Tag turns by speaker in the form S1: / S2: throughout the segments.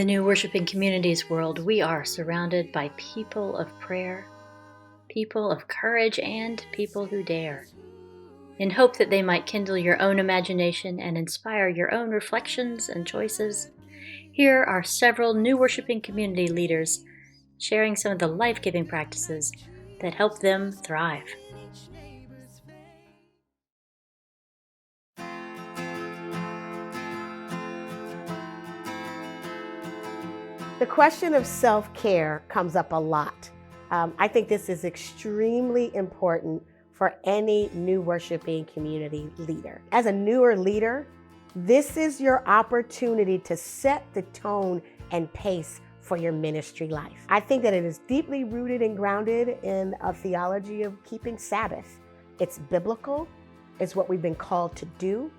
S1: the New Worshiping Communities world, we are surrounded by people of prayer, people of courage, and people who dare. In hope that they might kindle your own imagination and inspire your own reflections and choices, here are several New Worshiping Community leaders sharing some of the life-giving practices that help them thrive.
S2: The question of self-care comes up a lot. I think this is extremely important for any new worshiping community leader. As a newer leader, this is your opportunity to set the tone and pace for your ministry life. I think that it is deeply rooted and grounded in a theology of keeping Sabbath. It's biblical. It's what we've been called to do.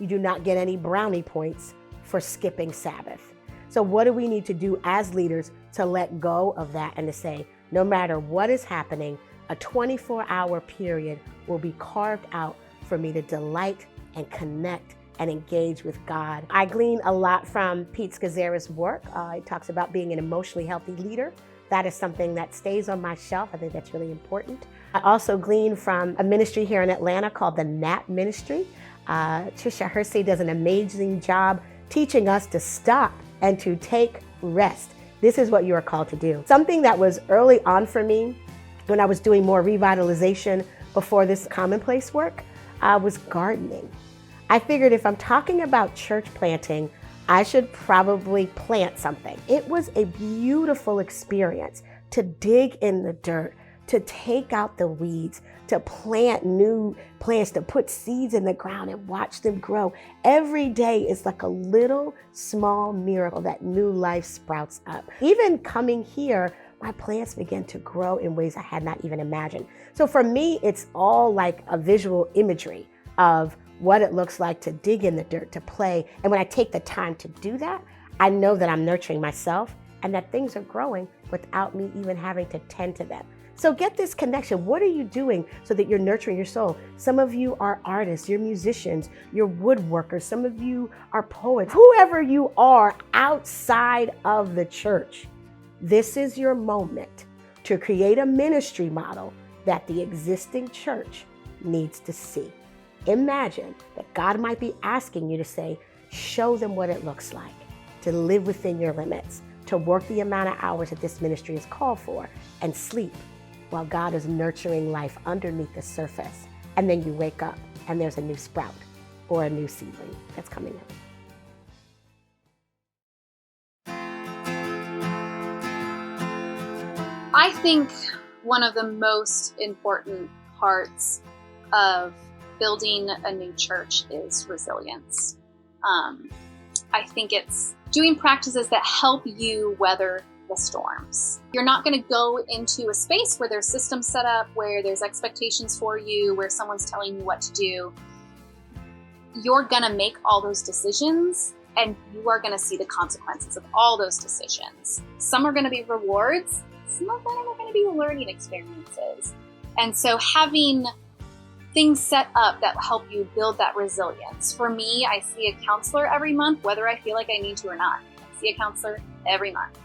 S2: You do not get any brownie points for skipping Sabbath. So what do we need to do as leaders to let go of that and to say, no matter what is happening, a 24-hour period will be carved out for me to delight and connect and engage with God. I glean a lot from Pete Scazzera's work. He talks about being an emotionally healthy leader. That is something that stays on my shelf. I think that's really important. I also glean from a ministry here in Atlanta called the NAP Ministry. Tricia Hersey does an amazing job teaching us to stop and to take rest. This is what you are called to do. Something that was early on for me when I was doing more revitalization before this commonplace work was gardening. I figured if I'm talking about church planting, I should probably plant something. It was a beautiful experience to dig in the dirt, to take out the weeds, to plant new plants, to put seeds in the ground and watch them grow. Every day is like a little small miracle that new life sprouts up. Even coming here, my plants began to grow in ways I had not even imagined. So for me, it's all like a visual imagery of what it looks like to dig in the dirt, to play. And when I take the time to do that, I know that I'm nurturing myself and that things are growing without me even having to tend to them. So get this connection. What are you doing so that you're nurturing your soul? Some of you are artists, you're musicians, you're woodworkers, some of you are poets. Whoever you are outside of the church, this is your moment to create a ministry model that the existing church needs to see. Imagine that God might be asking you to say, show them what it looks like to live within your limits, to work the amount of hours that this ministry is called for, and sleep while God is nurturing life underneath the surface. And then you wake up and there's a new sprout or a new seedling that's coming up.
S3: I think one of the most important parts of building a new church is resilience. I think it's doing practices that help you weather the storms. You're not going to go into a space where there's systems set up, where there's expectations for you, where someone's telling you what to do. You're going to make all those decisions and you are going to see the consequences of all those decisions. Some are going to be rewards, some of them are going to be learning experiences. And so having things set up that help you build that resilience. For me, I see a counselor every month, whether I feel like I need to or not. I see a counselor every month.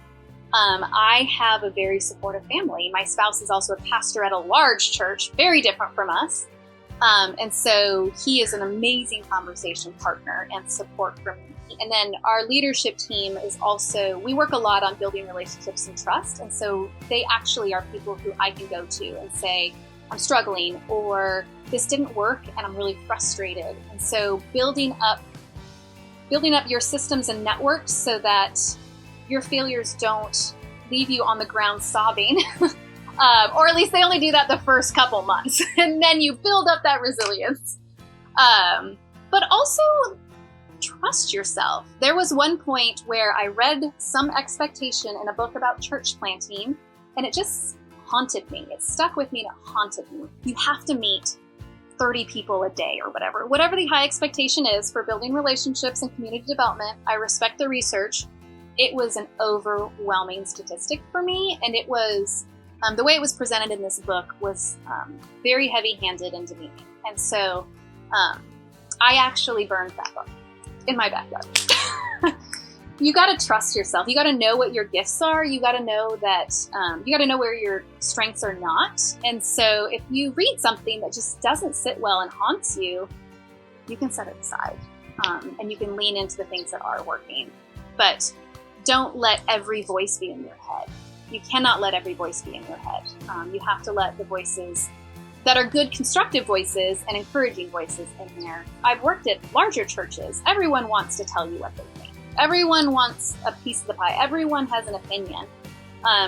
S3: I have a very supportive family. My spouse is also a pastor at a large church, very different from us. And so he is an amazing conversation partner and support for me. And then our leadership team is also, we work a lot on building relationships and trust. And so they actually are people who I can go to and say, I'm struggling, or this didn't work and I'm really frustrated. And so building up your systems and networks so that your failures don't leave you on the ground sobbing, or at least they only do that the first couple months, and then you build up that resilience. But also trust yourself. There was one point where I read some expectation in a book about church planting, and it just haunted me. It stuck with me and it haunted me. You have to meet 30 people a day or whatever the high expectation is for building relationships and community development. I respect the research. It was an overwhelming statistic for me, and it was the way it was presented in this book was very heavy-handed and demeaning. And so I actually burned that book in my backyard. you got to trust yourself. You got to know what your gifts are. You got to know that, you got to know where your strengths are not. And so if you read something that just doesn't sit well and haunts you, you can set it aside. And you can lean into the things that are working. But don't let every voice be in your head. You cannot let every voice be in your head. You have to let the voices that are good, constructive voices and encouraging voices in there. I've worked at larger churches. Everyone wants to tell you what they think. Everyone wants a piece of the pie. Everyone has an opinion,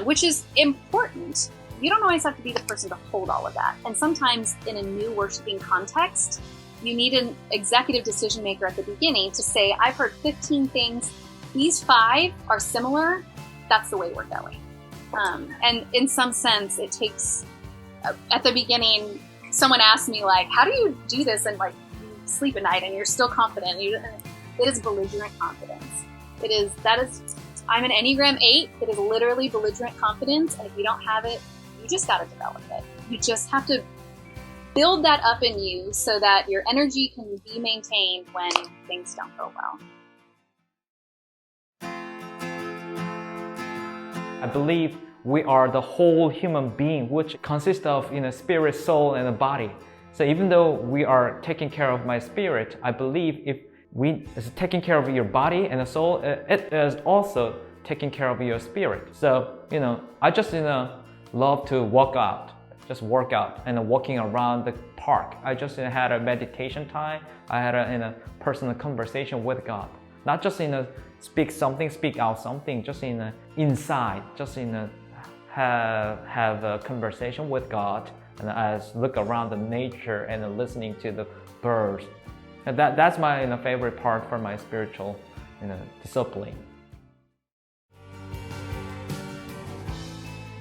S3: which is important. You don't always have to be the person to hold all of that. And sometimes in a new worshiping context, you need an executive decision maker at the beginning to say, I've heard 15 things. These 5 are similar. That's the way we're going. And in some sense, it takes, at the beginning, someone asked me, like, how do you do this? And like, you sleep at night and you're still confident. It is belligerent confidence. I'm an Enneagram 8. It is literally belligerent confidence. And if you don't have it, you just got to develop it. You just have to build that up in you so that your energy can be maintained when things don't go well.
S4: I believe we are the whole human being, which consists of spirit, soul, and a body. So even though we are taking care of my spirit, I believe if we is taking care of your body and the soul, it is also taking care of your spirit. So I just love to work out and walking around the park. I just had a meditation time. I had a personal conversation with God, not just speak out something, just inside, just have a conversation with God, and as look around the nature and listening to the birds. And that's my favorite part for my spiritual discipline.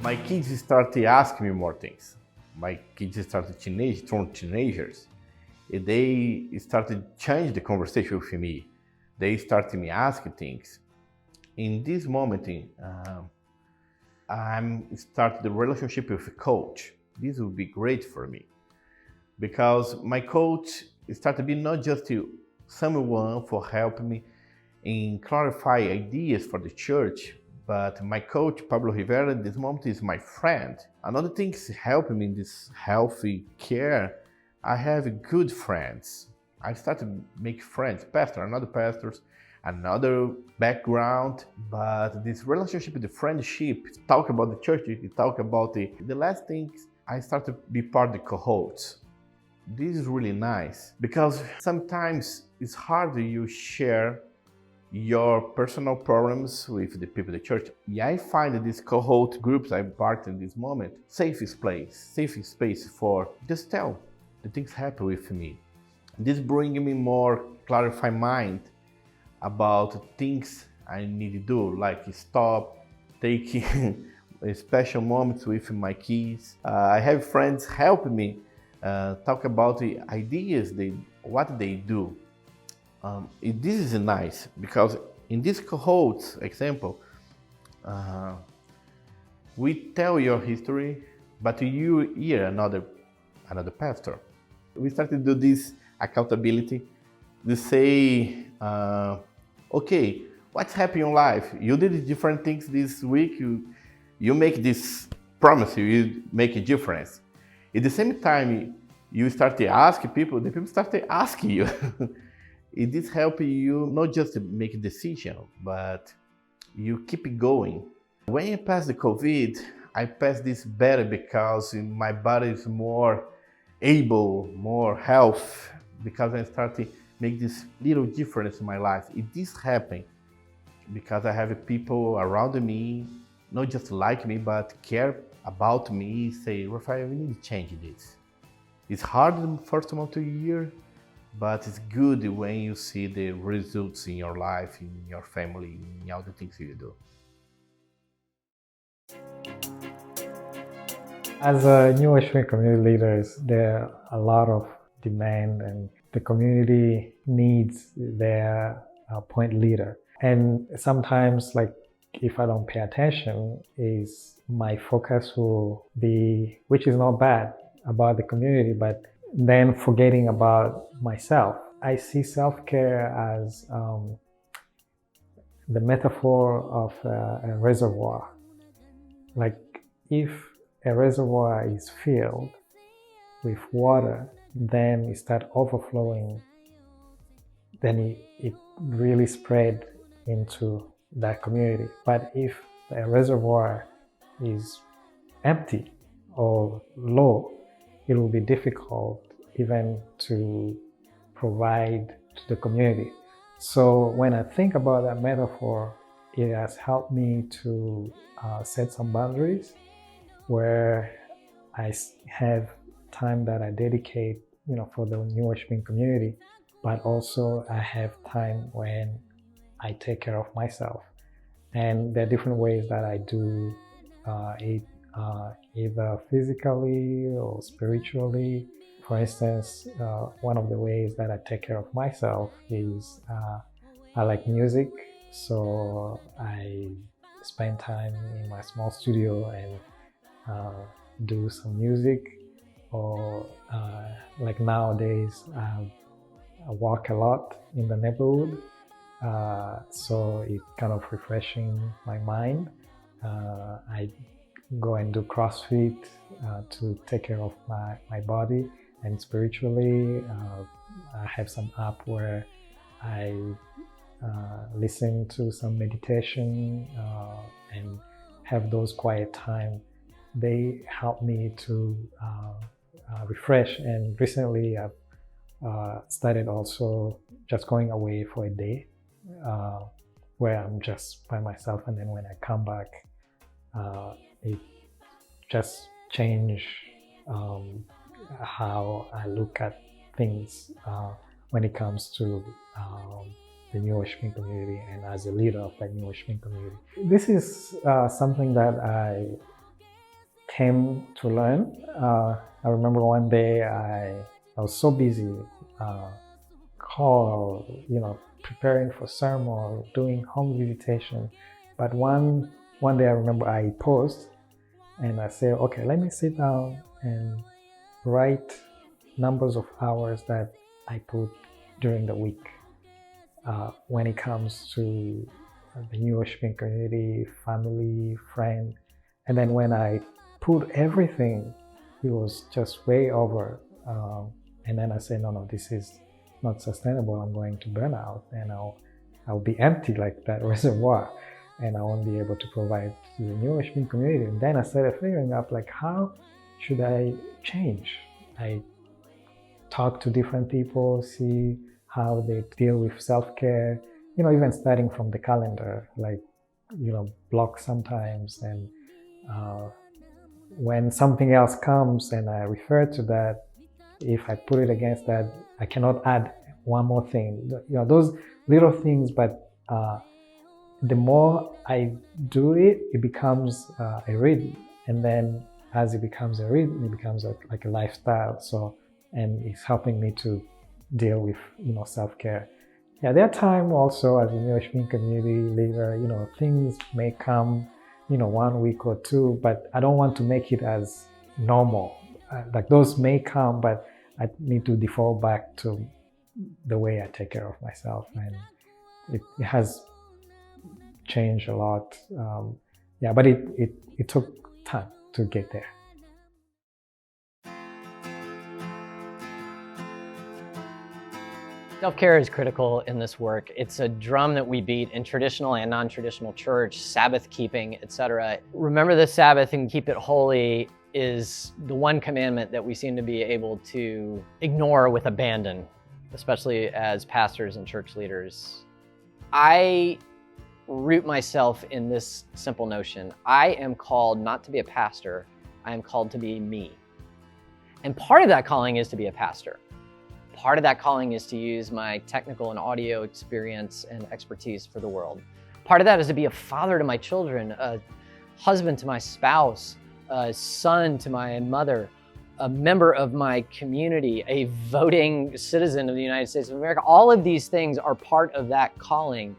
S5: My kids started asking me more things. My kids started turn teenagers. They started change the conversation with me. They started me asking things. In this moment, I'm started the relationship with a coach. This would be great for me because my coach started to be not just someone for helping me in clarify ideas for the church, but my coach, Pablo Rivera, at this moment is my friend. Another thing is helping me in this healthy care. I have good friends. I started to make friends, another pastors, another background, but this relationship, the friendship, talk about the church, talk about the last things, I started to be part of the cohorts. This is really nice because sometimes it's hard you share your personal problems with the people of the church. Yeah, I find that these cohort groups I part in this moment, safe space for just tell the things happen with me. This brings me more clarified mind about things I need to do, like stop taking special moments with my kids. I have friends helping me talk about the ideas, what they do. This is nice because in this cohort example, we tell your history, but you hear another pastor. We started to do this accountability. To say, okay, what's happening in life? You did different things this week. You make this promise. You make a difference. At the same time, you start to ask people. The people start to ask you. It is helping you not just to make a decision, but you keep it going. When I passed the COVID, I passed this better because my body is more able, more health, because I started to make this little difference in my life. It is happening because I have people around me, not just like me, but care about me, say, Rafael, we need to change this. It's hard the first month of the year, but it's good when you see the results in your life, in your family, in all the things you do.
S6: As a new worshiping community leaders, there are a lot of demand, and the community needs their point leader. And sometimes, like, if I don't pay attention, is my focus will be, which is not bad, about the community, but then forgetting about myself. I see self-care as the metaphor of a reservoir. Like if a reservoir is filled with water, then it starts overflowing, then it really spread into that community. But if the reservoir is empty or low, it will be difficult even to provide to the community. So when I think about that metaphor, it has helped me to set some boundaries where I have time that I dedicate, for the new worshiping community, but also I have time when I take care of myself. And there are different ways that I do it, either physically or spiritually. For instance, one of the ways that I take care of myself is I like music, so I spend time in my small studio and do some music. Or like nowadays, I walk a lot in the neighborhood, so it's kind of refreshing my mind. I go and do CrossFit to take care of my body. And spiritually, I have some app where I listen to some meditation and have those quiet time. They help me to refresh. And recently I've started also just going away for a day where I'm just by myself, and then when I come back, it just changed how I look at things when it comes to the new worshiping community and as a leader of that new worshiping community. This is something that I came to learn. I remember one day I was so busy, preparing for sermon, doing home visitation. But one day I remember I paused and I said, okay, let me sit down and write numbers of hours that I put during the week when it comes to the new worshiping community, family, friend. And then when I put everything, it was just way over. And then I said, no, this is not sustainable. I'm going to burn out and I'll be empty like that reservoir, and I won't be able to provide to the new worshiping community. And then I started figuring out, like, how should I change? I talk to different people, see how they deal with self-care, even starting from the calendar, like, block sometimes. And when something else comes and I refer to that, if I put it against that, I cannot add one more thing. Those little things, but the more I do it, it becomes a rhythm. And then as it becomes a rhythm, it becomes like a lifestyle. So, and it's helping me to deal with, self-care. Yeah, there are times also as a new worshiping community leader, things may come, 1 week or two, but I don't want to make it as normal. Like those may come, but I need to default back to the way I take care of myself. And it has changed a lot. But it took time to get there.
S7: Self-care is critical in this work. It's a drum that we beat in traditional and non-traditional church, Sabbath keeping, etc. Remember the Sabbath and keep it holy is the one commandment that we seem to be able to ignore with abandon, especially as pastors and church leaders. I root myself in this simple notion. I am called not to be a pastor, I am called to be me. And part of that calling is to be a pastor. Part of that calling is to use my technical and audio experience and expertise for the world. Part of that is to be a father to my children, a husband to my spouse, a son to my mother, a member of my community, a voting citizen of the United States of America. All of these things are part of that calling.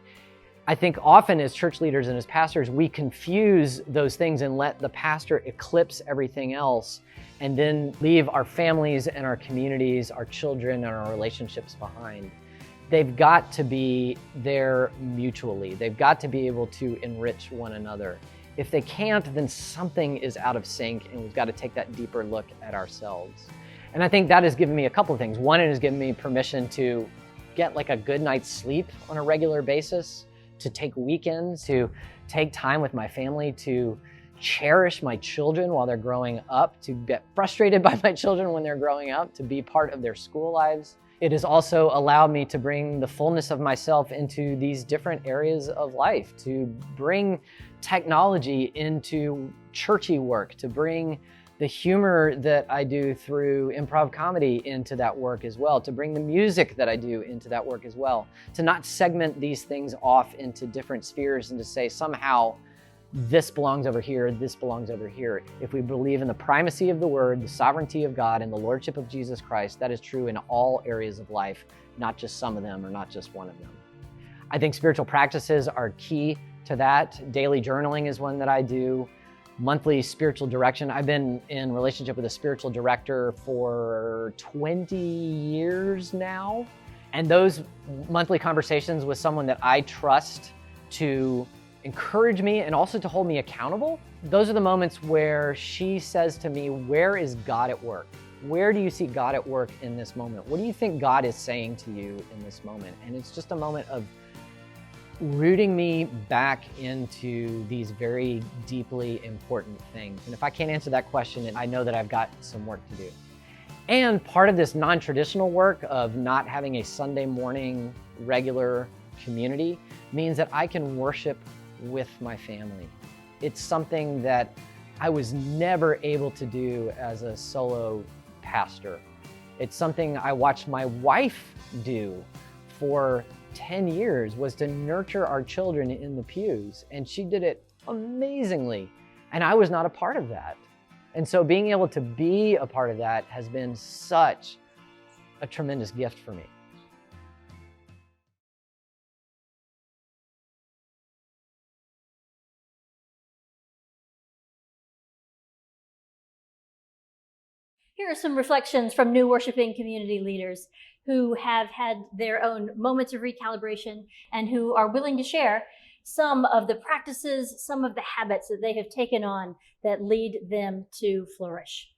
S7: I think often as church leaders and as pastors, we confuse those things and let the pastor eclipse everything else, and then leave our families and our communities, our children and our relationships behind. they've got to be there mutually. They've got to be able to enrich one another. If they can't, then something is out of sync, and we've got to take that deeper look at ourselves. And I think that has given me a couple of things. One, it has given me permission to get like a good night's sleep on a regular basis, to take weekends, to take time with my family, to cherish my children while they're growing up, to get frustrated by my children when they're growing up, to be part of their school lives. It has also allowed me to bring the fullness of myself into these different areas of life, to bring technology into churchy work, to bring the humor that I do through improv comedy into that work as well, to bring the music that I do into that work as well, to not segment these things off into different spheres and to say somehow this belongs over here, this belongs over here. If we believe in the primacy of the Word, the sovereignty of God, and the Lordship of Jesus Christ, that is true in all areas of life, not just some of them or not just one of them. I think spiritual practices are key to that. Daily journaling is one that I do. Monthly spiritual direction. I've been in relationship with a spiritual director for 20 years now. And those monthly conversations with someone that I trust to encourage me and also to hold me accountable, those are the moments where she says to me, where is God at work? Where do you see God at work in this moment? What do you think God is saying to you in this moment? And it's just a moment of rooting me back into these very deeply important things. And if I can't answer that question, I know that I've got some work to do. And part of this non-traditional work of not having a Sunday morning regular community means that I can worship with my family. It's something that I was never able to do as a solo pastor. It's something I watched my wife do for 10 years, was to nurture our children in the pews, and she did it amazingly, and I was not a part of that. And so being able to be a part of that has been such a tremendous gift for me.
S1: Here are some reflections from new worshiping community leaders who have had their own moments of recalibration and who are willing to share some of the practices, some of the habits that they have taken on that lead them to flourish.